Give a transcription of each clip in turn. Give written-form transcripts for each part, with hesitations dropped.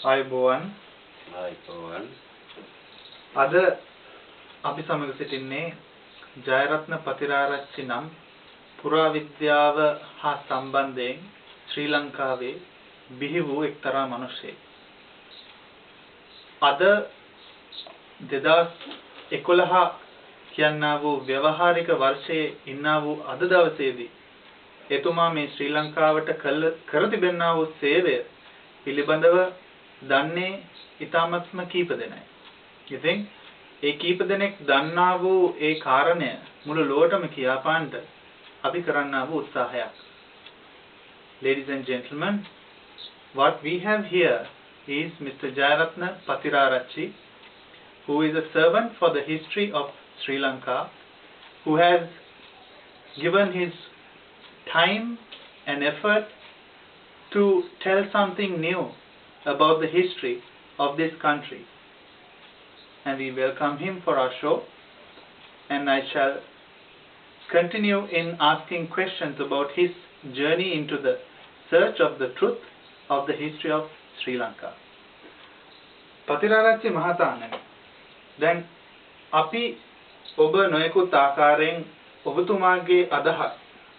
ආයුබෝවන්. ආයුබෝවන්. අද අපි සමග සිටින්නේ ජයරත්න පතිරාරච්චි නම් පුරාවිද්‍යාව හා සම්බන්ධයෙන් ශ්‍රී ලංකාවේ බිහි වූ එක්තරා මිනිසෙක්. අද 2011 කියනා වූ ව්‍යවහාරික වර්ෂයේ ඉන්නා වූ අද දවසේදී එතුමා මේ ශ්‍රී ලංකාවට කර තිබෙනා වූ සේවය පිළිබඳව දන්නේ ඊටමත්ම කීප දෙනයි. ඉතින් ඒ කීප දෙනෙක් දන්නා වූ ඒ කාරණය මුළු ලෝකෙම කියාපාන්න අපි කරන්නා වූ උත්සාහයක්. Ladies and gentlemen, what we have here is Mr. Jayaratna Patirarachchi, who is a servant for the history of Sri Lanka, who has given his time and effort to tell something new about the history of this country. And we welcome him for our show, and I shall continue in asking questions about his journey into the search of the truth of the history of Sri Lanka. Patirarachchi මහතාණන්, දැන් අපි ඔබ නොයෙකුත් ආකාරයෙන් ඔබතුමාගේ අදහස්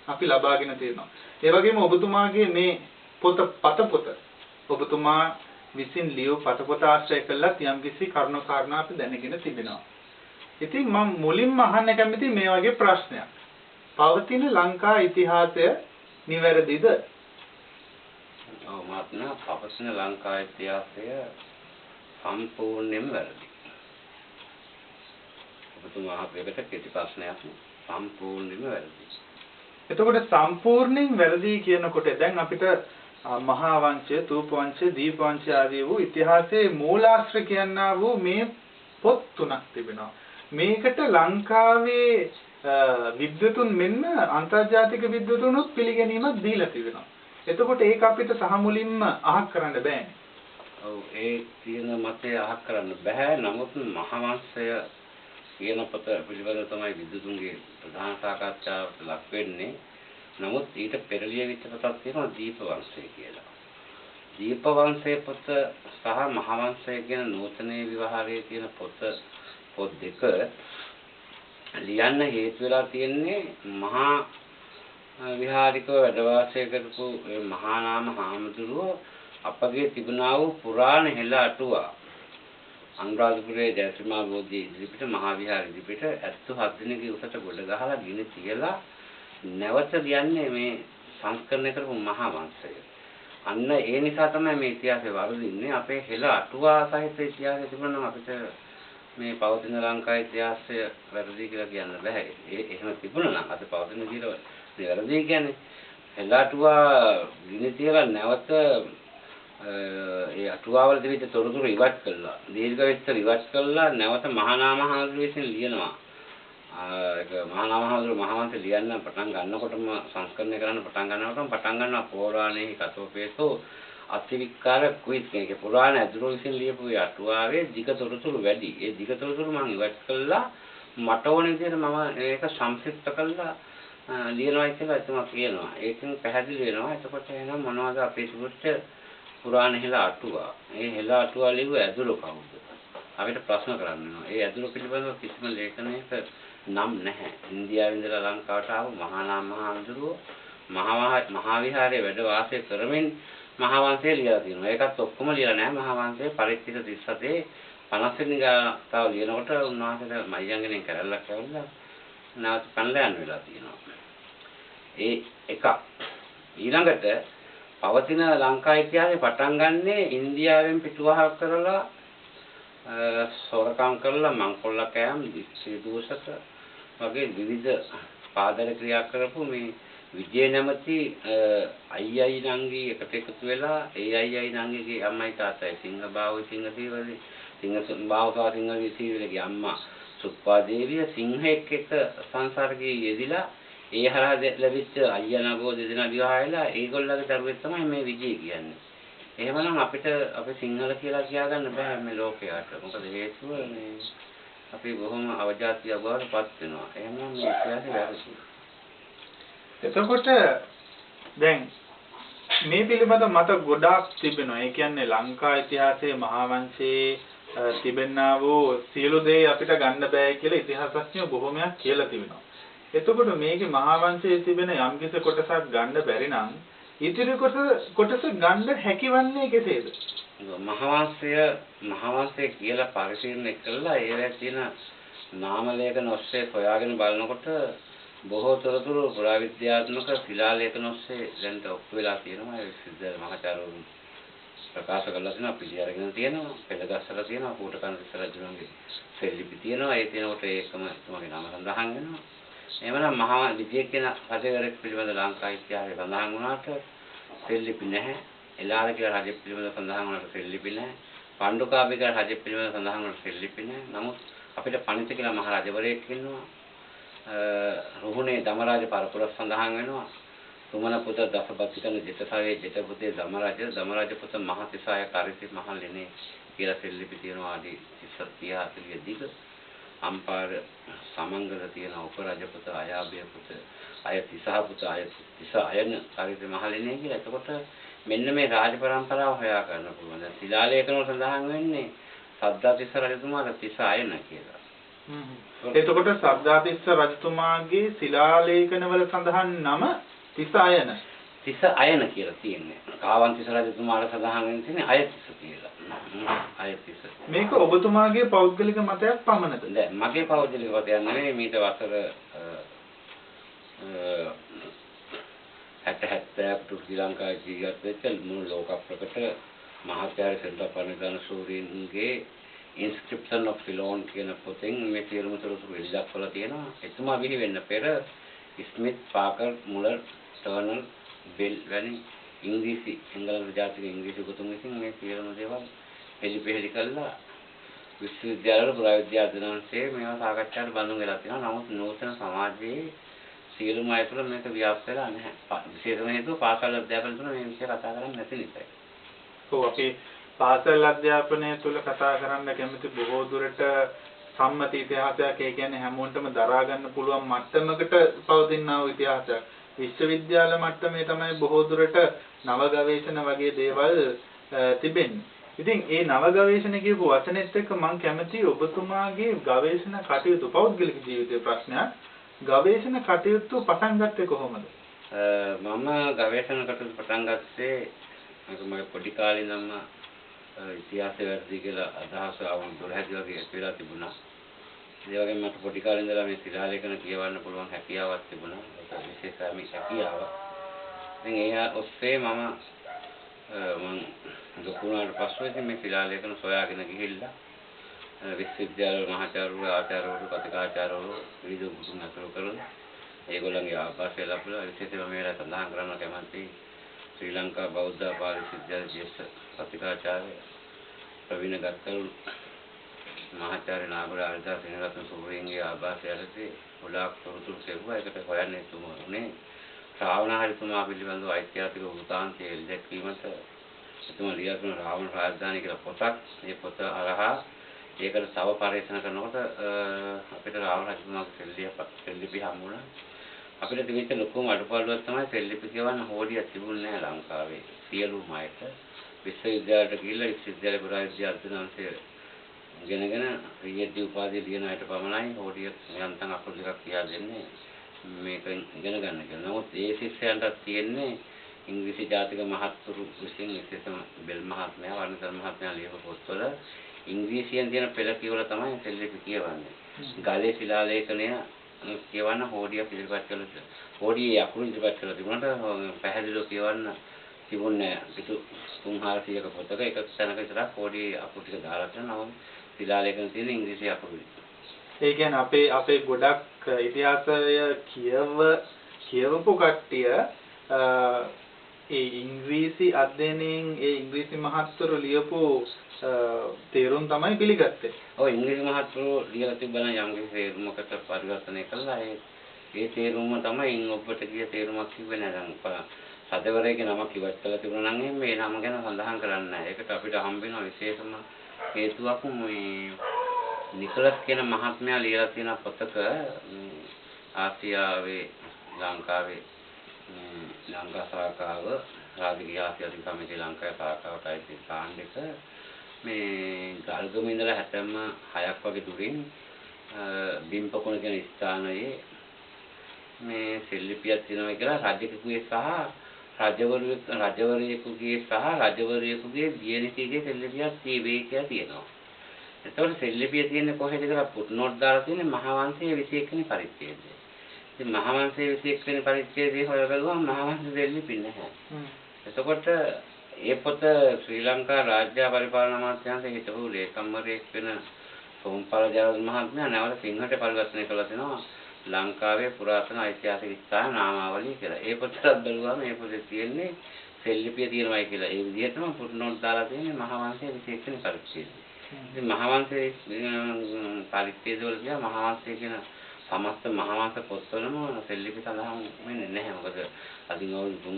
අපි ලබාගෙන තියෙනවා. ඒ වගේම ඔබතුමාගේ මේ පතපොත ඔබතුමා විසින් ලියු පතපොත ආශ්‍රය කළා යම්කිසි කරුණු කාරණා අපි දැනගෙන තිබෙනවා. ඉතින් මම මුලින්ම අහන්න කැමති මේ වගේ ප්‍රශ්නයක්. පවතින ලංකා ඉතිහාසය නිවැරදිද? ඔව් මාත්නා පවතින ලංකා ඉතිහාසය සම්පූර්ණයෙන්ම වැරදි. ඔබතුමා අපේකට කෙටි ප්‍රශ්නයක් සම්පූර්ණයෙන්ම වැරදි. එතකොට සම්පූර්ණයෙන් වැරදි කියනකොට දැන් අපිට මහා වංශය, තූප වංශය, දීප වංශය ආදී වූ ඉතිහාසයේ මූලාශ්‍ර කියනා වූ මේ පොත් තුනක් තිබෙනවා. මේකට ලංකාවේ විද්වතුන් මෙන්න අන්තර්ජාතික විද්වතුන්ුත් පිළිගැනීමක් දීලා තිබෙනවා. එතකොට ඒක අපිට සහ මුලින්ම අහක් කරන්න බෑනේ. ඔව් ඒ තියෙන මතය අහක් කරන්න බෑ. නමුත් මහා වංශය කියන පොත පිළිබඳව තමයි විද්වතුන්ගේ ප්‍රධාන සාකච්ඡාවට ලක් වෙන්නේ. නමුත් ඊට පෙරළිය විච්ච පොතක් තියෙනවා දීප වංශය කියලා. දීප වංශයේ පොත සහ මහා වංශය කියන නූතනයේ විවහාරයේ තියෙන පොත් දෙක ලියන්න හේතු වෙලා තියෙන්නේ මහා විහාරිකව වැඩ වාසය කරපු මහා නාම හාමුදුරුවෝ අපගේ තිබුණා වූ පුරාණ හෙළ අටුවා අනුරාධපුරයේ ජයශ්‍රීමා බෝධි ඉදිරිපිට මහා විහාර ඉදිරිපිට 77 දිනක උසට ගොඩ ගහලා ගිනි තියලා නැවත ලියන්නේ මේ සංස්කරණය කරපු මහා වංශය. අන්න ඒ නිසා තමයි මේ ඉතිහාසය වර්ධින්නේ. අපේ හෙළ අටුවා සහිත ඉතිහාසය තිබුණා නම් අපිට මේ පවතින ලංකා ඉතිහාසය වැරදි කියලා කියන්න බෑ. එහෙම තිබුණා නම් අද පවතින විදිහට වැරදි කියන්නේ හෙළ අටුවා ගිනි තියලා නැවත ඒ අටුවාවල තිබිච්ච තොරතුරු ඉවත් කළා. දීර්ඝ විස්තර ඉවත් කළා නැවත මහා නාම හාමුදුරුවෝ විසින් ලියනවා. ඒක මහා නාම හාමුදුරුවෝ මහා වංශය ලියන්න පටන් ගන්නකොටම සංස්කරණය කරන්න පටන් ගන්නවා පෞරාණික කතෝපේසෝ අතිවිකාර කුයිස් කියන පුරාණ ඇදුරෝ විසින් ලියපු අටුවාවේ දිග තොරතුරු වැඩි. ඒ දිග තොරතුරු මම ඉවත් කළා. මට ඕන විදිහට මම ඒක සංක්ෂිප්ත කළා ලියනවා කියලා එතුමා කියනවා. ඒකෙන් පැහැදිලි වෙනවා. එතකොට එහෙනම් මොනවද අපේ සුරුච්ච පුරාණ හෙළ අටුවා. ඒ හෙළ අටුවා ලියුව ඇදුරෝ කවුද? අපිට ප්‍රශ්න කරන්න වෙනවා. ඒ ඇදුරෝ පිළිබඳව කිසිම ලේඛනයක නම් නැහැ. ඉන්දියාවේ ඉඳලා ලංකාවට ආව මහා නාම හාමුදුරුවෝ මහා විහාරයේ වැඩ වාසය කරමින් මහා වංශය ලියලා තියෙනවා. ඒකත් ඔක්කොම ලියලා නැහැ. මහා වංශයේ පරිච්ඡේද 37 50 වෙනි ගාතාව ලියනකොට උන්වහන්සේට මයංගනෙන් කරල්ලක් ඇවිල්ලා නැවත පැනලා යන්න වෙලා තියෙනවා. ඒ එක ඊළඟට පවතින ලංකා ඉතිහාසය පටන් ගන්නේ ඉන්දියාවෙන් පිටුවහල් කරලා සොරකම් කරලා මංකොල්ල කෑම් දූෂක වගේ විවිධ පාදක ක්‍රියා කරපු මේ විජය නැමැති අයියයි නංගි එකට එකතු වෙලා ඒ අයියයි නංගිගේ අම්මයි තාත්තයි සිංහබාවු සිංහසීවලි සිංහබාවකා සිංහසීවලගේ අම්මා සුප්පා දේවිය සිංහෙක් එක්ක සංසර්ගයේ යෙදිලා ඒ හරහා ලැබිච්ච අයියා නගෝ දෙදෙනා විවාහ වෙලා ඒගොල්ලගේ දරුවෙක් තමයි මේ විජය කියන්නේ. එහෙමනම් අපිට අපි සිංහල කියලා කියාගන්න බෑ මේ ලෝකයට. මොකද හේතුව මේ අපි බොහොම අවජාතිය බවට පත් වෙනවා. එහෙනම් මේ ඉතිහාසය වැරදි. එතකොට දැන් මේ පිළිබඳ මත ගොඩාක් තිබෙනවා. ඒ කියන්නේ ලංකා ඉතිහාසයේ මහා වංශයේ තිබෙනා වූ සියලු දේ අපිට ගන්න බෑ කියලා ඉතිහාසඥයෝ බොහොමයක් කියලා තිබෙනවා. එතකොට මේකේ මහා වංශයේ තිබෙන යම්කිසි කොටසක් ගන්න බැරි නම් ඉතිරි කොටස ගන්න හැකිවන්නේ කෙසේද? මහාවංශය කියලා පරිශීලනය කළා ඒවැය තියෙන නාම ලේඛන ඔස්සේ හොයාගෙන බලනකොට බොහෝ තොරතුරු පුරාවිද්‍යාත්මක ශිලා ලේඛන ඔස්සේ දැන් ඔප්පු වෙලා තියෙනවා. ඒ විශ්වවිද්‍යාල මහාචාර්යවරුන් ප්‍රකාශ කරලා තියෙනවා, පිළි අරගෙන තියෙනවා, පෙළගස්සලා තියෙනවා, කූටකන්ද රජුන්ගේ සෙල්ලිපි තියෙනවා. ඒ තියෙනකොට ඒකම තුමාගේ නම සඳහන් වෙනවා. එහෙමනම් මහා විජය කියන රජවරයෙක් පිළිබඳ ලංකා ඉතිහාසයේ සඳහන් වුණාට සෙල්ලිපි නැහැ. එලාර කියලා රජෙක් පිළිබඳ සඳහන් වුණාට සෙල්ලිපි නැහැ. පණ්ඩුකාභි කියලා රජෙක් පිළිබඳ සඳහන් වුණාට සෙල්ලිපි නැහැ. නමුත් අපිට පණිත කියලා මහ රජවරයෙක් ඉන්නවා. රුහුණේ දමරාජ පරපුර සඳහන් වෙනවා. තුමන පුත දසබත්තිකන ජිතසාවේ ජිතපුතේ දමරාජ පුත මහතිසාය කාරිති මහල්ලෙනේ කියලා සෙල්ලිපි තියෙනවා. ආදී 30 දිග අම්පාර සමංගල තියෙන උපරාජ පුත අයාභය පුත අය 30 පුත අය 30 අයන කාරිති මහල්ලෙනේ කියලා. එතකොට මෙන්න මේ රාජ පරම්පරාව හොයා ගන්න පුළුවන්. දැන් ශිලාලේඛන වල සඳහන් වෙන්නේ සද්ධාතිස්ස රජතුමාට 30 අයන කියලා. එතකොට සද්ධාතිස්ස රජතුමාගේ ශිලාලේඛන වල සඳහන් නම 30 අයන. 30 අයන කියලා තියෙන්නේ. කාවන්තිස්ස රජතුමාට සඳහන් වෙන තියෙන්නේ අය 30 කියලා. අය 30. මේක ඔබතුමාගේ පෞද්ගලික මතයක් පමණද? නෑ මගේ පෞද්ගලික මතයක් නෙවෙයි. මීට වසර 70 ශ්‍රී ලංකාවේ ජීවත් වෙච්ච මුළු ලෝක ප්‍රකට මහාචාර්ය සෙන්ටර් පරිණිදාන සූරීන්ගේ Inscription of Ceylon කියන පොතෙන් මේ සියලුම තොරතුරු එළි දක්වලා තියෙනවා. එතුමා බිහි වෙන්න පෙර ස්මිත්, පාකර්, මුලර්, ටර්නර්, බෙල් වැනි ඉංග්‍රීසි එංගලන්ත ජාතික ඉංග්‍රීසි ගුතුන් විසින් මේ සියලුම දේවල් එළිපෙහෙළි කළා. විශ්වවිද්‍යාලවල පුරාවිද්‍යා අධ්‍යයනයේ මේවා සාකච්ඡාට බඳුන් වෙලා තියෙනවා. නමුත් නූතන සමාජයේ සියලුම අය තුළ මේක ව්‍යාප්ත වෙලා නැහැ. විශේෂම හේතුව පාසල් අධ්‍යාපනය තුළ මේ විෂය කතා කරන්නේ නැති නිසායි. ඔව් අපි පාසල් අධ්‍යාපනය තුළ කතා කරන්න කැමති බොහෝ දුරට සම්මත ඉතිහාසයක්. ඒ කියන්නේ හැමෝටම දරා ගන්න පුළුවන් මට්ටමකට පවතිනා වූ ඉතිහාසයක්. විශ්වවිද්‍යාල මට්ටමේ තමයි බොහෝ දුරට නව ගවේෂණ වගේ දේවල් තිබෙන්නේ. ඉතින් ඒ නව ගවේෂණ කියපු වචනේත් එක්ක මම කැමති ඔබතුමාගේ ගවේෂණ කටයුතු පෞද්ගලික ජීවිතයේ ප්‍රශ්නයක්. ගවේෂණ කටයුතු පටන් ගත්තේ කොහොමද? මම ගවේෂණ කටයුතු පටන් ගත්තේ මගේ පොඩි කාලේ නම් ඉතිහාසය වැඩි කියලා අදහස අවුරුදු 12 වගේ වෙලා තිබුණා. ඒ වගේම මට පොඩි කාලේ ඉඳලා මේ ශිලාලේඛන කියවන්න පුළුවන් හැකියාවක් තිබුණා. ඒක විශේෂයෙන්ම හැකියාව. ඉතින් ඒ ඔස්සේ මම දුකුණාට පස්සේ මේ ශිලාලේඛන සොයාගෙන ගිහිල්ලා විශ්වවිද්‍යාල මහාචාර්යවරු ආචාර්යවරු කතිකාචාර්යවරු විවිධ ගුණ අතර කරලා ඒගොල්ලන්ගේ ආభాෂය ලැබලා විශේෂයෙන්ම මේලා සඳහන් කරන්න කැමති ශ්‍රී ලංකා බෞද්ධ පාලි විශ්වවිද්‍යාල ජ්‍යෙෂ්ඨ කතිකාචාර්ය ප්‍රවීණ ගත්තලු මහාචාර්ය නාගර ආල්දා සෙනරත්න සූරීන්ගේ ආభాෂය යටතේ ගොඩාක් තොරතුරු ලැබුවා. ඒකට හොයන්නේ තුමුනේ ශ්‍රාවණ හරිතුමා පිළිබඳව ඓතිහාසික වෘත්තාන්තය එළිදැක්වීමට එතුමා ලියලා තියෙන රාවණ රාජධානී කියලා පොතක්. මේ පොත අරහා ඒකට තව පරීක්ෂණ කරනකොට අපිට රාවණ රජතුමාගේ සෙල්ලිපි හම්බුණා. අපිට තිබිච්ච ලොකුම අඩුපාඩුවක් තමයි සෙල්ලිපි කියවන්න හෝඩියක් තිබුණේ නැහැ ලංකාවේ. සියලුම අයට විශ්වවිද්‍යාලයට ගිහිල්ලා විශ්වවිද්‍යාල පුරාවිද්‍යා අධ්‍යයනාංශය ඉගෙනගෙන PhD උපාධිය ලියන අයට පමණයි හෝඩිය යන්තම් අකුරු දෙකක් කියා දෙන්නේ මේක ඉගෙන ගන්න කියලා. නමුත් ඒ ශිෂ්‍යයන්ට තියෙන්නේ ඉංග්‍රීසි ජාතික මහත්තුරු විසින් විශේෂම බෙල් මහත්මයා වර්ණතර මහත්මයා ලියපු පොත්වල ඉංග්‍රීසියෙන් තියෙන පෙළ කියවල තමයි සෙල්ලිපි කියවන්නේ. ගලේ ශිලාලේඛනය කියවන්න හෝඩිය පිළිපත් කළා. හෝඩියේ අකුරු ඉදිරිපත් කළා තිබුණාට පැහැදිලිව කියවන්න තිබුණේ නැහැ. පිටු 300ක පොතක එක තැනක විතරක් හෝඩියේ අකුරු ටික දාලා තියෙනවා. ශිලාලේඛන තියෙන ඉංග්‍රීසි අකුරු. ඒ කියන්නේ අපේ ගොඩක් ඉතිහාසය කියවපු කට්ටිය ඒ ඉංග්‍රීසි අධ්‍යයනයෙන් ඒ ඉංග්‍රීසි මහත්වරු ලියපු තේරුම් තමයි පිළිගත්තේ. ඔව් ඉංග්‍රීසි මහත්වරු ලියලා තිබ්බනම් යම් කිසි තේරුමකට පරිවර්තනය කළා. ඒ තේරුම තමයි ඔබට කිය තේරුමක් කිව්වේ නැහැ. සදවරයේ නමක් ඉවත් කරලා තිබුණා නම් මේ නම ගැන සඳහන් කරන්නේ නැහැ. ඒකට අපිට හම්බ වෙන විශේෂම හේතුවක් මේ නිකලස් කියන මහත්මයා ලියලා තියෙන පොතක ආසියාවේ ලංකාවේ ලංකා සාකාව රාජකීය ආසියාතික සමිතිය ලංකාවේ සාකච්ඡාවටයි සාණ්ඩක මේ ගල්ගම ඉඳලා හැතැම්ම 6ක් වගේ දුරින් බිම්පකොණ කියන ස්ථානයේ මේ සෙල්ලිපියක් තියෙනවා කියලා රජකෙකුගේ සහ රජවරියෙකුගේ සහ රජවරියෙකුගේ දියණියගේ සෙල්ලිපියක් තියෙනවා කියලා. එතකොට සෙල්ලිපිය තියෙන්නේ කොහෙද කියලා පුට්නෝට් දාලා තියෙන්නේ මහාවංශයේ 21 වෙනි පරිච්ඡේදයේ. ඉතින් මහාවංශයේ 21 වෙනි පරිච්ඡේදයේ හොයලා බලුවම මහාවංශ සෙල්ලිපි නැහැ. එතකොට ඒ පොත ශ්‍රී ලංකා රාජ්‍ය පරිපාලන අමාත්‍යාංශයේ හිටපු ලේකම්වරයෙක් වෙන සෝම්පාල ජයවර්ධන මහත්මයා නැවත සිංහලට පරිවර්තනය කළා තිනවා ලංකාවේ පුරාතන ඓතිහාසික ස්ථාන නාමාවලිය කියලා. ඒ පොතට බලුවම මේ පොතේ තියෙන්නේ සෙල්ලිපිය තියෙනවායි කියලා. ඒ විදිහටම පුට්නෝට් දාලා තියෙන්නේ මහාවංශයේ 21 වෙනි පරිච්ඡේදයේ. ඉතින් මහාවංශයේ පරිච්ඡේදවල කියන මහාවංශය කියන සමස්ත මහාවංශ පොත්වලම සෙල්ලිපි සඳහන් වෙන්නේ නැහැ. මොකද අදින් අවුරුදු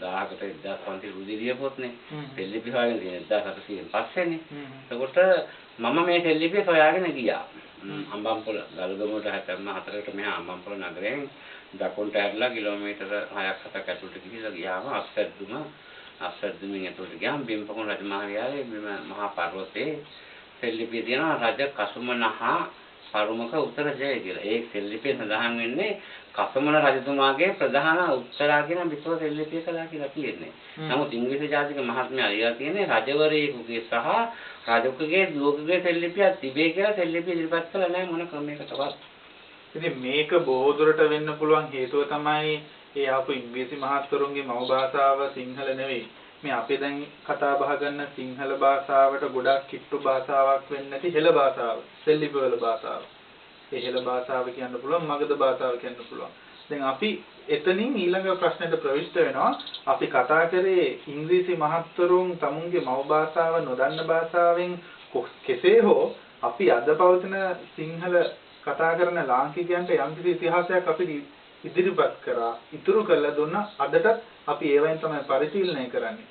1000කට 1500 රුධිරිය පොත්නේ. සෙල්ලිපි හොයාගෙන තියෙන 1700න් පස්සේනේ. එතකොට මම මේ සෙල්ලිපිය හොයාගෙන ගියා. අම්බම්පොළ ගල්ගමුවට 74කට මෙහා අම්බම්පොළ නගරයෙන් දකුණට ඇරලා කිලෝමීටර 6ක් 7ක් ඇතුළට ගිහිල්ලා ගියාම අස්සද්දුමින් ඇතුළට ගියාම බිම්පකොණ රජමහාවිහාරයේ මහා පර්වතයේ සෙල්ලිපිය තියෙනවා රජ කසුමනහා පරුමක උත්තර ජය කියලා. ඒ සෙල්ලිපිය සඳහන් වෙන්නේ කසමන රජතුමාගේ ප්‍රධාන උත්තරා කියන විශ්ව සෙල්ලිපිය කළා කියලා කියන්නේ. නමුත් ඉංග්‍රීසි ජාතික මහත්මයා අලියා තියෙන්නේ රජවරයෙකුගේ සහ රජුකගේ දුවකගේ සෙල්ලිපියක් තිබේ කියලා සෙල්ලිපිය ඉදිරිපත් කළා නැහැ මොන ක්‍රමයකටවත්. ඉතින් මේක බොහෝ දුරට වෙන්න පුළුවන් හේතුව තමයි ඒ ආපු ඉංග්‍රීසි මහත්වරුන්ගේ මව් භාෂාව සිංහල නෙවෙයි. මේ අපි දැන් කතා බහ කරන සිංහල භාෂාවට ගොඩක් කිට්ටු භාෂාවක් වෙන්නේ නැති හෙළ භාෂාව, සෙල්ලිපි වල භාෂාව. ඒ හෙළ භාෂාව කියන්න පුළුවන්, මගධ භාෂාව කියන්න පුළුවන්. දැන් අපි එතනින් ඊළඟ ප්‍රශ්නෙට ප්‍රවිෂ්ඨ වෙනවා. අපි කතා කරේ ඉංග්‍රීසි මහත්වරුන් තමුන්ගේ මව් භාෂාව නොදන්න භාෂාවෙන් කෙසේ හෝ අපි අද පවතින සිංහල කතා කරන ලාංකිකයන්ට යම්කිසි ඉතිහාසයක් අපි ඉදිරිපත් කරා, ඉතුරු කරලා දුන්නා. අදටත් අපි ඒවෙන් තමයි පරිශීලනය කරන්නේ.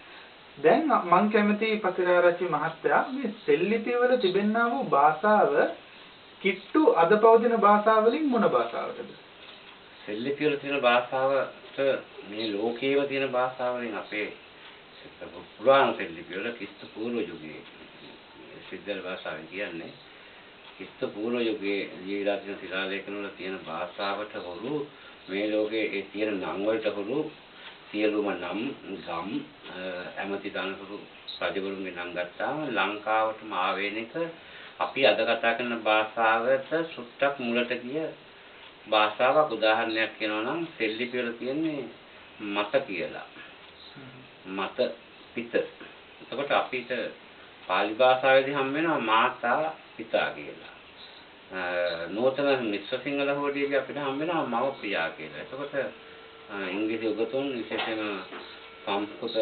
දැන් මම කැමති පතිරාරච්චි මහත්තයා මේ සෙල්ලිපි වල තිබෙනා වූ භාෂාව කිට්ටු අද පවතින භාෂාවලින් මොන භාෂාවටද? සෙල්ලිපි වල තියෙන භාෂාවට මේ ලෝකේව තියෙන භාෂාවලින් අපේ පුරාණ සෙල්ලිපි වල ක්‍රිස්තු පූර්ව යුගයේ සිද්ධාර්ථ භාෂාවෙන් කියන්නේ ක්‍රිස්තු පූර්ව යුගයේ ජීවිලා තියෙන ශිලාලේඛන වල තියෙන භාෂාවට හොරු මේ ලෝකයේ ඒ තියෙන නම් වලට හොරු සියලුම නම් ගම් ඇමති දනතුරු රජවරුන්ගේ නම් ගත්තාම ලංකාවටම ආවේනික අපි අද කතා කරන භාෂාවට සුට්ටක් මුලට ගිය භාෂාවක් උදාහරණයක් කියනවා නම් සෙල්ලිපි වල තියෙන්නේ මත කියලා. මත පිට. එතකොට අපිට පාලි භාෂාවේදී හම් වෙනවා මාතා පිතා කියලා. නූතන මිශ්‍ර සිංහල හොඩියේදී අපිට හම් වෙනවා මව පියා කියලා. එතකොට ඉංග්‍රීසි උගතුන් විශේෂයෙන්ම සංස්කෘත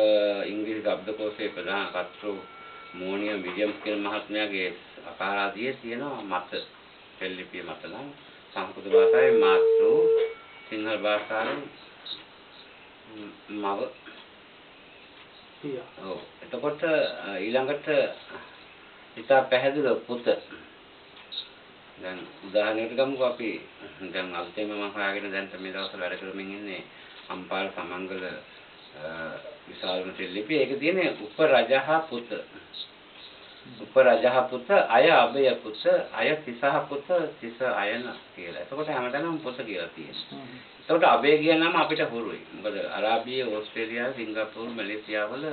ඉංග්‍රීසි ශබ්දකෝෂයේ ප්‍රධාන කර්තෘ මෝනිය විලියම්ස් කියන මහත්මයාගේ අකාරාදියේ තියෙනවා මත සෙල්ලිපිය මත නම් සංස්කෘත භාෂාවේ මාතෘ සිංහල භාෂාවෙන් මව පියා. ඔව්. එතකොට ඊළඟට ඉතා පැහැදිලිව පුත. දැන් උදාහරණයකට ගමුකෝ අපි දැන් අලුතෙන්ම මම හොයාගෙන දැන් මේ දවස්වල වැඩ කරමින් ඉන්නේ අම්පාර සමංගල විශාලම සෙල්ලිපිය. ඒක තියෙන්නේ උපරජහ පුත. උපරජහ පුත අය අබය පුත අය තිසහ පුත තිස අයන කියලා. එතකොට හැමදාම පුත කියලා තියෙනවා. එතකොට අබය කියන නම අපිට හුරුයි. මොකද අරාබියේ, ඕස්ට්‍රේලියාවේ, සිංගප්පූරු, මැලේසියාවල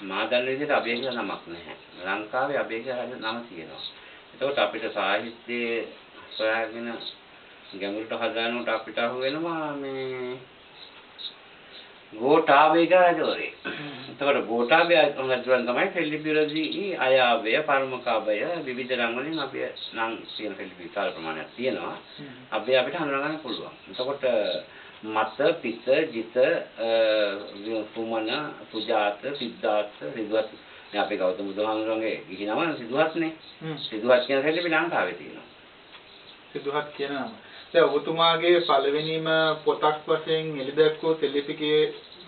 මා දන්න විදිහට අබය කියලා නමක් නැහැ. ලංකාවේ අබය කියලා නම තියෙනවා. එතකොට අපිට සාහිත්‍යයේ සොයාගෙන ගැඹුරට හදානකොට අපිට අහු වෙනවා මේ ගෝඨාභය රජවරේ. එතකොට ගෝඨාභය රජුන් තමයි සෙල්ලිපි වලදී අයාභය, පරමකාභය විවිධ නම් වලින් අපි නම් කියන සෙල්ලිපි කාල ප්‍රමාණයක් තියෙනවා. අපි අපිට හඳුනා ගන්න පුළුවන්. එතකොට මත, පිත, ජිත, සුමන, සුජාත, සිද්ධාර්ථ, රිදුවත් මේ අපේ ගෞතම බුදුහාමුදුරන්ගේ ගිහි නම සිදුහත්නේ. සිදුහත් කියන සෙල්ලිපි ලංකාවේ තියෙනවා. සිදුහත් කියන නම. දැන් ඔබතුමාගේ පළවෙනිම පොතක් වශයෙන් එළිදැක්වූ සෙල්ලිපි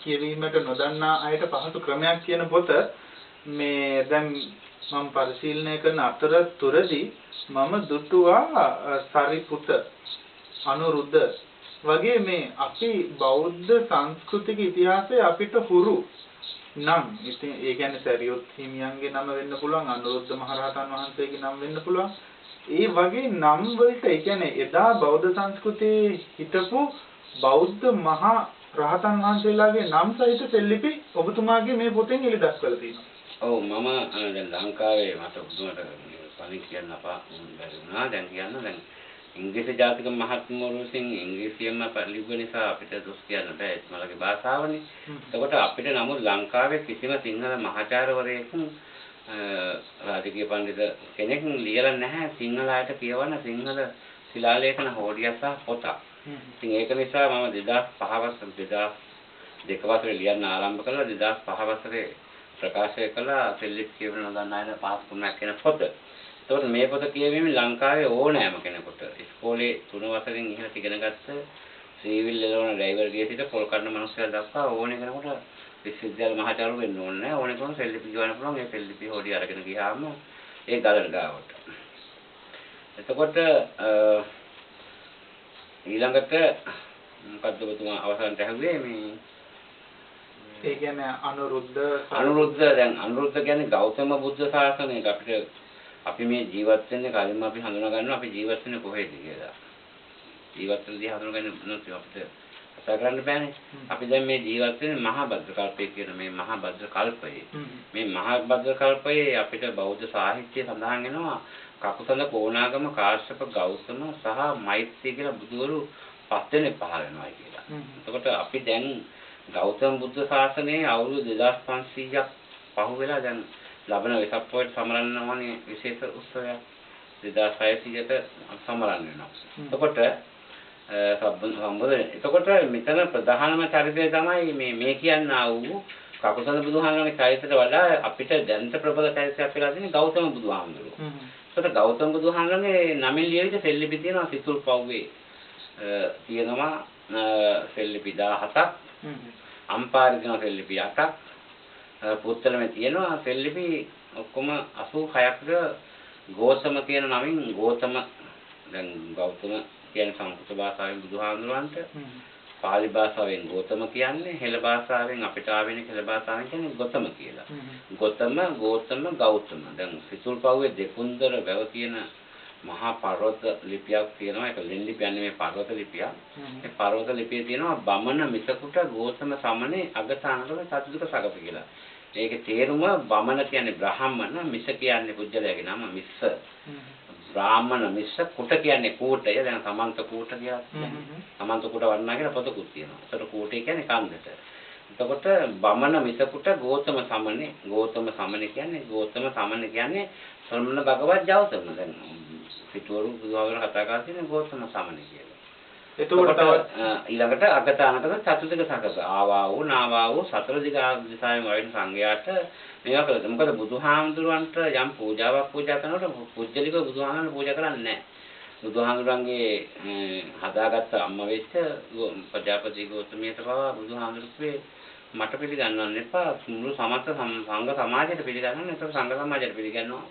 කියවීමට නොදන්නා අයට පහසු ක්‍රමයක් කියන පොත මේ දැන් මම පරිශීලනය කරන අතරතුරදී මම දුටුවා සරිපුත, අනුරුද්ධ වගේ මේ අපි බෞද්ධ සංස්කෘතික ඉතිහාසය අපිට හුරු නම් ඉතින් ඒ කියන්නේ සරියොත් හිමියන්ගේ නම වෙන්න පුළුවන් අනුරුද්ධ මහරහතන් වහන්සේගේ නම වෙන්න පුළුවන් ඒ වගේ නම් වලට ඒ කියන්නේ එදා බෞද්ධ සංස්කෘතියේ හිටපු බෞද්ධ මහා රහතන් වහන්සේලාගේ නම් සහිත සෙල්ලිපි ඔබතුමාගේ මේ පොතෙන් එළි දක්වලා තියෙනවා. ඔව් මම දැන් ලංකාවේ මට උදුමට පණි කියන්න අපා බැරි වුණා. දැන් කියන්න දැන් ඉංග්‍රීසි ජාතික මහත්මවරු විසින් ඉංග්‍රීසියෙන්ම ලිව්ව නිසා අපිට දොස් කියන්න බෑ ඒත් මලගේ භාෂාවනේ. එතකොට අපිට නමුත් ලංකාවේ කිසිම සිංහල මහාචාර්යවරයෙක් රාජකීය පඬිත කෙනෙක් ලියලා නැහැ සිංහල අයට කියවන සිංහල ශිලාලේඛන හෝඩියක් සහ පොතක්. ඉතින් ඒක නිසා මම 2002 වසරේ ලියන්න ආරම්භ කළා 2005 වසරේ ප්‍රකාශය කළා සෙල්ලිප් කියවන දන්න අය පහසුකමක් වෙන පොත. එතකොට මේ පොත කියවීමෙන් ලංකාවේ ඕනෑම කෙනෙකුට ඉස්කෝලේ 3 වසරෙන් ඉහළට ඉගෙන ගත්ත සීවිල් එළවන ඩ්‍රයිවර්ගේ සිට පොල් කඩන මිනිස්සුන්ට දක්වා ඕනේ කෙනෙකුට විශ්වවිද්‍යාල මහාචාර්යවරු වෙන්න ඕනේ නැහැ. ඕනේ කෙනෙකුට සෙල්ලිපි කියවන්න පුළුවන්. ඒ සෙල්ලිපි හොඩිය අරගෙන ගියාම ඒ ගලන ගාවට. එතකොට ඊළඟට මොකද්ද ඔබතුමා අවසන්ට ඇහුවේ මේ ඒ කියන්නේ අනුරුද්ධ දැන් අනුරුද්ධ කියන්නේ ගෞතම බුද්ධ ශාසනයක අපිට අපි මේ ජීවත් වෙන්නේ කලින්ම අපි හඳුනා ගන්නවා අපි ජීවත් වෙන්නේ කොහෙද කියලා. ජීවත් වෙනදී හඳුනාගන්න නැත්නම් අපිට කතා කරන්න බෑනේ. අපි දැන් මේ ජීවත් වෙන්නේ මහා භද්‍ර කල්පයේ කියන මේ මහා භද්‍ර කල්පයේ. මේ මහා භද්‍ර කල්පයේ අපිට බෞද්ධ සාහිත්‍යයේ සඳහන් වෙනවා කකුසඳ කොණාගම කාශ්‍යප ගෞතම සහ මෛත්‍රී කියලා බුදුවරු 5 දෙනෙක් පහළ වෙනවා කියලා. එතකොට අපි දැන් ගෞතම බුද්ධ ශාසනයේ අවුරුදු 2500ක් පහු වෙලා දැන් ලබන වෙසක් පොයට සමරන්න ඕනේ විශේෂ උත්සවයක් 2600ට සමරන්න වෙනවා. එතකොට එතකොට මෙතන ප්‍රධානම චරිතය තමයි මේ කියන්නා වූ කකුසඳ බුදුහාමුදුරන්ගේ චරිතයට වඩා අපිට දැනට ප්‍රබල චරිතයක් වෙලා තියෙන්නේ ගෞතම බුදුහාමුදුරුවෝ. ඒකට ගෞතම බුදුහාමුදුරන්ගේ නමින් ලියවිච්ච සෙල්ලිපි තියෙනවා සිතුල් පව්වේ තියෙනවා සෙල්ලිපි 17ක් අම්පාරේ තියෙනවා සෙල්ලිපි 8ක් පුත්තලමේ තියෙනවා සෙල්ලිපි ඔක්කොම 86ක්ද ගෝතම කියන නමින් ගෝතම දැන් ගෞතම කියන්නේ සංස්කෘත භාෂාවෙන් බුදුහාමුදුරන්ට පාලි භාෂාවෙන් ගෝතම කියන්නේ හෙළ භාෂාවෙන් අපිට ආවෙන හෙළ භාෂාවෙන් කියන්නේ ගොතම කියලා. ගොතම ගෝතම ගෞතම. දැන් සිතුල් පව්වේ දෙකුන්දර වැව තියෙන මහා පර්වත ලිපියක් තියෙනවා. ඒක ලෙන් ලිපියක් නෙමෙයි පර්වත ලිපියක්. ඒ පර්වත ලිපියේ තියෙනවා බමන මිසකුට ගෝතම සමනේ අගතානකම සතුදුක සගත කියලා. ඒකේ තේරුම බමන කියන්නේ බ්‍රාහ්මණ, මිස කියන්නේ පුජ්‍යලයාගේ නම මිස්ස. බ්‍රාහ්මණ මිස්ස කුට කියන්නේ කූටය. දැන් සමන්ත කූට කියලා. සමන්ත කූට වර්ණනා කියලා පොතකුත් තියෙනවා. ඒතර කූටේ කියන්නේ කන්දට. එතකොට බමන මිසකුට ගෝතම සමනේ, ගෝතම සමනේ කියන්නේ සම්මන භගවත් ජවතම. දැන් පිටුවරු බුදුහාමර කතා කරලා තියෙන ගෝතම සමනේ කියලා. එතකොට ඊළඟට අගතානකද චතුතික සකස ආවා වූ නාවා වූ සතර දිසාවෙන් වයින් සංඝයාට මේවා කළා. මොකද බුදුහාමුදුරන්ට යම් පූජාවක් පූජා කරනකොට පුජ්‍යලිකව බුදුහාමුදුරන් පූජා කරන්නේ නැහැ. බුදුහාමුදුරන්ගේ හදාගත්ත අම්මා වෙච්ච ප්‍රජාපති ගෞතමියට පවා බුදුහාමුදුරුවේ මට පිළිගන්නන්න එපා. මුළු සමස්ත සංඝ සමාජයට පිළිගන්නන්න. ඒක සංඝ සමාජයට පිළිගන්නවා.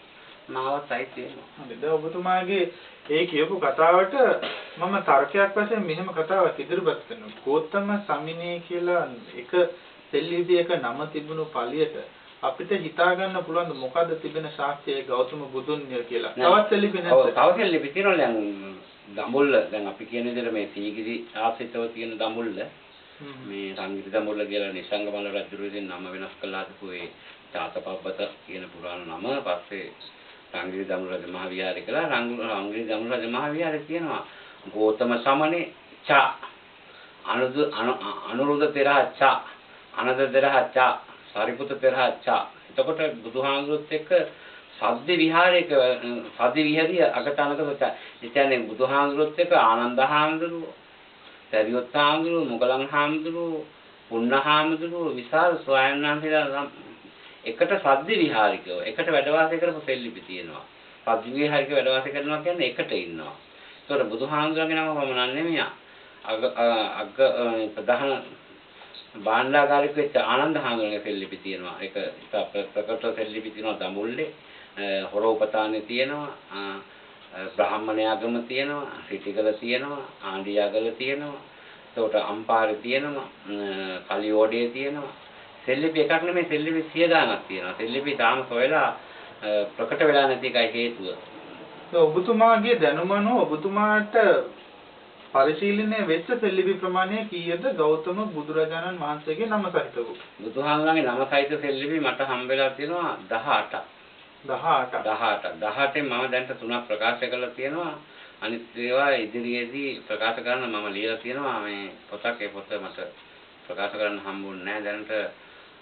මාවත් අයිති වෙනවා. හරිද? ඔබතුමාගේ ඒ කියපු කතාවට මම තර්කයක් වශයෙන් මෙහෙම කතාවක් ඉදිරිපත් කරනවා. ගෝතම සමිනේ කියලා එක සෙල්ලිපියක නම තිබුණු පළියට අපිට හිතා ගන්න පුළුවන් මොකද්ද තිබෙන සාක්ෂිය ගෞතම බුදුන්ය කියලා. තවත් සෙල්ලිපි නැද්ද? ඔව් තව සෙල්ලිපි තියෙනවා. දැන් දඹුල්ල දැන් අපි කියන විදිහට මේ සීගිරි ආශ්‍රිතව තියෙන දඹුල්ල මේ සංගීත දඹුල්ල කියලා නිසංගමල රජු විසින් නම වෙනස් කළා හදපු ඒ චාතපබ්බත කියන පුරාණ නම පස්සේ සංගීත දඹුල්ල රජ මහ විහාරය කළා. සංගීත දඹුල්ල රජ මහ විහාරය තියෙනවා ගෝතම සමනේ චා අනුරුද්ධ තෙරහ චා අනද තෙරහ චා සාරිපුත්ත තෙරහ චා. එතකොට බුදුහාමුදුරුවොත් එක්ක සද්ද විහාරයක සද්ද විහාරිය අගතනක සත්‍ය. ඒ කියන්නේ බුදුහාමුදුරුවොත් එක්ක ආනන්ද හාමුදුරුවෝ, සරියොත් හාමුදුරුවෝ, මොගලන් හාමුදුරුවෝ, පුන්න හාමුදුරුවෝ විශාල ස්වයං වහන්සේලා එකට සද්ද විහාරිකව එකට වැඩ වාසය කරපු සෙල්ලිපි තියෙනවා. සද්ද විහාරික වැඩ වාසය කරනවා කියන්නේ එකට ඉන්නවා. ඒතකොට බුදුහාමුදුරන්ගේ නම පමණක් නෙමෙයි ප්‍රධාන භාණ්ඩාගාරික වෙච්ච ආනන්ද හාමුදුරන්ගේ සෙල්ලිපි තියෙනවා. ඒක ප්‍රකට සෙල්ලිපි තියෙනවා දඹුල්ලේ. හොරෝපතානේ තියෙනවා. බ්‍රාහ්මණයාගම තියෙනවා. සිටිගල තියෙනවා. ආණ්ඩියාගල තියෙනවා. එතකොට අම්පාරේ තියෙනවා, කලියෝඩේ තියෙනවා. සෙල්ලිපි එකක් නෙමෙයි සෙල්ලිපි 100 ගාණක් තියෙනවා. සෙල්ලිපි තාම සොයලා ප්‍රකට වෙලා නැති එකයි හේතුව. ඔබතුමාගේ දැනුමනෝ ඔබතුමාට පරිශීලනය වෙච්ච සෙල්ලිපි ප්‍රමාණය කීයද ගෞතම බුදුරජාණන් වහන්සේගේ නම සහිතව? බුදුහාමුදුරන්ගේ නම සහිත සෙල්ලිපි මට හම්බෙලා තියෙනවා 18ක්. 18න් මම දැන්ට 3ක් ප්‍රකාශ කරලා තියෙනවා. අනිත් ඒවා ඉදිරියේදී ප්‍රකාශ කරන්න මම ලියලා තියෙනවා මේ පොතක්. ඒ පොත මට ප්‍රකාශ කරන්න හම්බුනේ නැහැ දැනට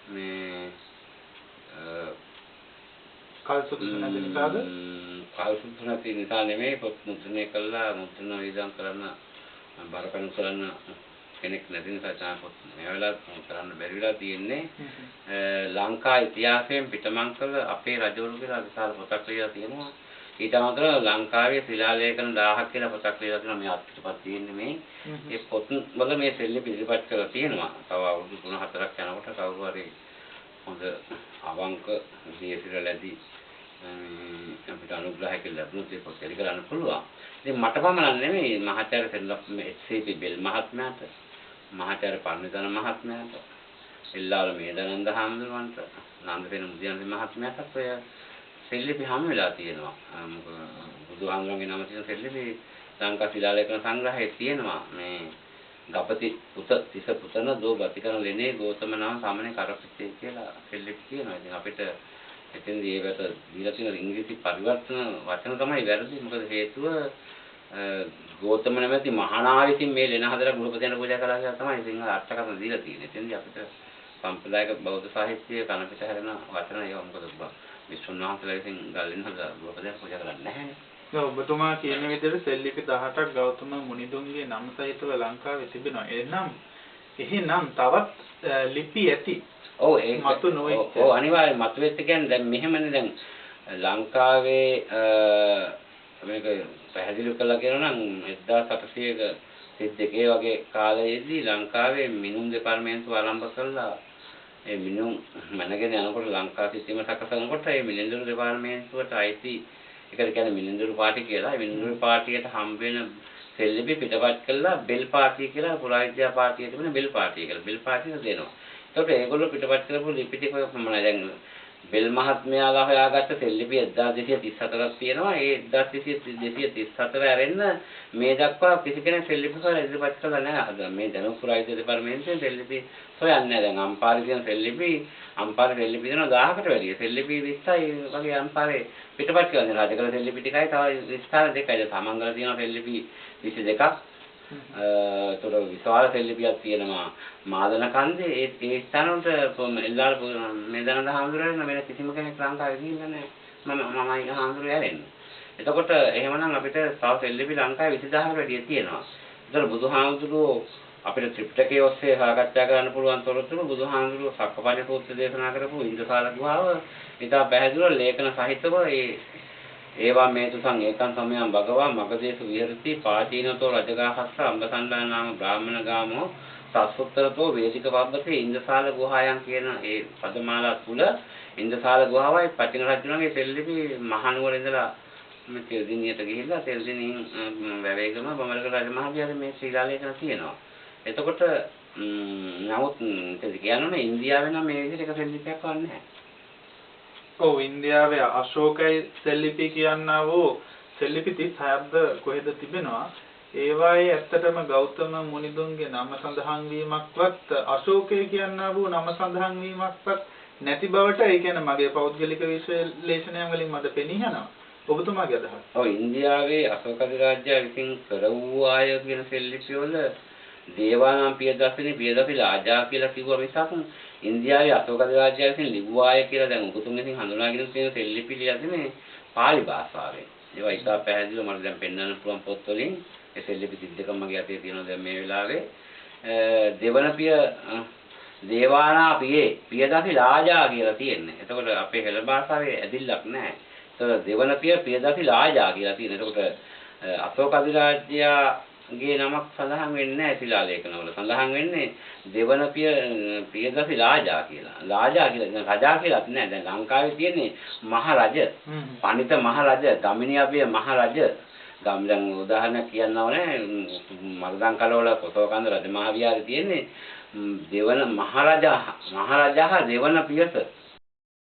මේ කල්සුදුසු නැති නිසාද? කල්සුදුසු නැති නිසා නෙමෙයි පොත් මුද්‍රණය කළා මුද්‍රණ වියදම් කරන්න බරපතල කරන්න කෙනෙක් නැති නිසා තමයි පොත් මේ වෙලාවට කරන්න බැරි වෙලා තියෙන්නේ. ලංකා ඉතිහාසයෙන් පිටමං කළ අපේ රජවරු කියලා විශාල පොතක් ලියලා තියෙනවා. ඊට අමතරව ලංකාවේ ශිලාලේඛන 1000ක් කියලා පොතක් ලියලා තියෙනවා. මේ අත්පිටපත් තියෙන්නේ මේ. ඒ පොත් වල මේ සෙල්ලිපි ඉදිරිපත් කරලා තියෙනවා. තව අවුරුදු 3-4ක් යනකොට කවුරු හරි හොඳ අවංක දේශිරලදී අපිට අනුග්‍රහයක් ලැබුණොත් ඒක පොතේ කරන්න පුළුවන්. ඉතින් මට පමණක් නෙමෙයි මහාචාර්ය එච්.සී.පී. බෙල් මහත්මයාට, මහාචාර්ය පන්විතන මහත්මයාට, එල්ලාල මේදානන්ද හාමුදුරුවන්ට, නන්දසේන මුදියන්සේ මහත්මයාට ඔය සෙල්ලිපි හම් වෙලා තියෙනවා. බුදුහාමුදුරන්ගේ නම තියෙන සෙල්ලිපි ලංකා ශිලාලේඛන සංග්‍රහයේ තියෙනවා. මේ ගපති පුත තිස පුතන දෝ ගතිකරන ලෙනේ ගෝතම නම් සාමාන්‍ය කරපිටේ කියලා සෙල්ලිපි තියෙනවා. ඉතින් අපිට එතෙන්දී ඒකට දීලා තියෙන ඉංග්‍රීසි පරිවර්තන වචන තමයි වැරදි. මොකද හේතුව ගෝතම නැමැති මහානා විසින් මේ ලෙන හදලා ගෘහපතියන් පූජා කළා කියලා තමයි සිංහල අර්ථකථන දීලා තියෙන්නේ. එතෙන්දී අපිට සම්ප්‍රදායික බෞද්ධ සාහිත්‍යයේ කන පිට හැරෙන වචන ඒවා මොකද විශ්වනාථලා විසින් ගල්ලෙන් හදලා ගෘහපතියන් පූජා කරන්නේ නැහැ. ඔබතුමා කියන විදිහට සෙල්ලිපි 18ක් ගෞතම මුනිදුන්ගේ නම සහිතව ලංකාවේ තිබෙනවා. එහෙනම් තවත් ලිපි ඇති. ඔව් ඒක මතු නොවෙච්ච. ඔව් අනිවාර්යෙන් මතු වෙච්ච කියන්නේ දැන් මෙහෙමනේ දැන් ලංකාවේ මේක පැහැදිලි කරලා කියනවා නම් 1832 වගේ කාලයේදී ලංකාවේ මිනුම් දෙපාර්තමේන්තුව ආරම්භ කළා. ඒ මිනුම් මනගෙන යනකොට ලංකා සිස්ටම සකසනකොට ඒ මිලින්දරු දෙපාර්තමේන්තුවට අයිති ඒකට කියන්නේ මිලින්දරු පාටි කියලා. ඒ මිලින්දරු පාටියට හම්බ වෙන සෙල්ලිපි පිටපත් කළා බෙල් පාටිය කියලා පුරාවිද්‍යා පාටිය තිබුණ බෙල් පාටිය කියලා. බෙල් පාටිය දෙනවා. ඒකට ඒගොල්ලෝ පිටපත් කරපු ලිපි ටික ඔය ප්‍රමාණයි දැන් බෙල් මහත්මයාලා හොයාගත්ත සෙල්ලිපි 1234ක් තියෙනවා. ඒ 1234 ඇරෙන්න මේ දක්වා කිසි කෙනෙක් සෙල්ලිපි හොයලා ඉදිරිපත් කළා නැහැ. අද මේ දැනුම් පුරාවිද්‍යා දෙපාර්තමේන්තුවේ සෙල්ලිපි හොයන්නේ නැහැ. දැන් අම්පාරේ තියෙන සෙල්ලිපි දෙනවා 1000කට වැඩිය. සෙල්ලිපි 20යි වගේ අම්පාරේ පිටපත් කරන රාජකල සෙල්ලිපි ටිකයි තව විස්තර දෙකයි. සමංගල තියෙන සෙල්ලිපි 22ක්. ඒතර විශාල සෙල්ලිපියක් තියෙනවා මාදන කන්දේ. ඒ ස්ථාන වලට එල්ලාල මේදානන්ද හාමුදුරුවෝ වෙන කිසිම කෙනෙක් ලංකාවේ ගිහිල්ලා නැහැ. මමයි හාමුදුරුවෝ ඇරෙන්නේ. එතකොට එහෙමනම් අපිට තව සෙල්ලිපි ලංකාවේ 20000කට වැඩිය තියෙනවා. ඒතර බුදුහාමුදුරුවෝ අපිට ත්‍රිපිටකයේ ඔස්සේ සාකච්ඡා කරන්න පුළුවන් තොරතුරු බුදුහාමුදුරුවෝ සක්කපඤ්ඤ සූත්‍ර දේශනා කරපු ඉන්ද්‍රසාල ගුහාව ඉතා පැහැදිලිව ලේඛන සහිතව ඒවා මේතුසං ඒකං සමයං භගවා මගදේශ විහෙරති පාචීනතෝ රජගහස්ස අම්බසණ්ඩා නාම බ්‍රාහ්මණ ගාමෝ සස්සුත්තරතෝ වේදික පබ්බතේ ඉන්ද්‍රසාල ගුහායන් කියන ඒ පදමාලා තුල ඉන්ද්‍රසාල ගුහාවයි පටින රජුණගේ සෙල්ලිපි මහනුවර ඉඳලා මේ තෙල්දිනියට ගිහිල්ලා තෙල්දිනින් වැවේගම බමලක රජමහාවිහාරයේ මේ ශිලාලේඛන තියෙනවා. එතකොට නමුත් කියන්නේ ඉන්දියාවේ නම් මේ විදිහට එක සෙල්ලිපියක් වන්නේ නැහැ. ඔව් ඉන්දියාවේ අශෝකයි සෙල්ලිපි කියනවා වූ සෙල්ලිපි 36ක්ද කොහෙද තිබෙනවා. ඒවායේ ඇත්තටම ගෞතම මුනිදුන්ගේ නම සඳහන් වීමක්වත් අශෝකය කියනවා වූ නම සඳහන් වීමක්වත් නැති බවට ඒ කියන්නේ මගේ පෞද්ගලික විශ්ලේෂණයන් වලින් මට පෙනී යනවා. ඔබතුමාගේ අදහස? ඔව් ඉන්දියාවේ අශෝක අධිරාජ්‍යය විසින් කරවූ ආය කියන සෙල්ලිපි වල දේවානම් පියදසිනි පියදසි රාජා කියලා කිව්වා මිසක් ඉන්දියාවේ අශෝක අධිරාජ්‍යය විසින් ලිව්වාය කියලා දැන් උගතුන් විසින් හඳුනාගෙන තියෙන සෙල්ලිපි ලියන්නේ පාලි භාෂාවෙන්. ඒවා ඉතා පැහැදිලිව මට දැන් පෙන්වන්න පුළුවන් පොත් වලින් ඒ සෙල්ලිපි 32ක් මගේ අතේ තියෙනවා දැන් මේ වෙලාවේ. දෙවන පිය දේවානා පියදසි රාජා කියලා තියෙන්නේ. එතකොට අපේ හෙළ භාෂාවේ ඇදිල්ලක් නැහැ. ඒතකොට දෙවන පියදසි රාජා කියලා තියෙනවා. එතකොට අශෝක අධිරාජ්‍යගේ නමක් සඳහන් වෙන්නේ නැහැ ශිලාලේඛනවල. සඳහන් වෙන්නේ දෙවන පියදසි රාජා කියලා. රාජා කියලා රජා කියලාත් නැහැ. දැන් ලංකාවේ තියෙන්නේ මහරජ, පණිත මහරජ, දමිනියබේ මහරජ, ගම්ලන් උදාහරණයක් කියන්න ඕනේ මර්දන් කලවල කොසවකන්ද රජමහා විහාරේ තියෙන්නේ දෙවන මහරජා දෙවන පියස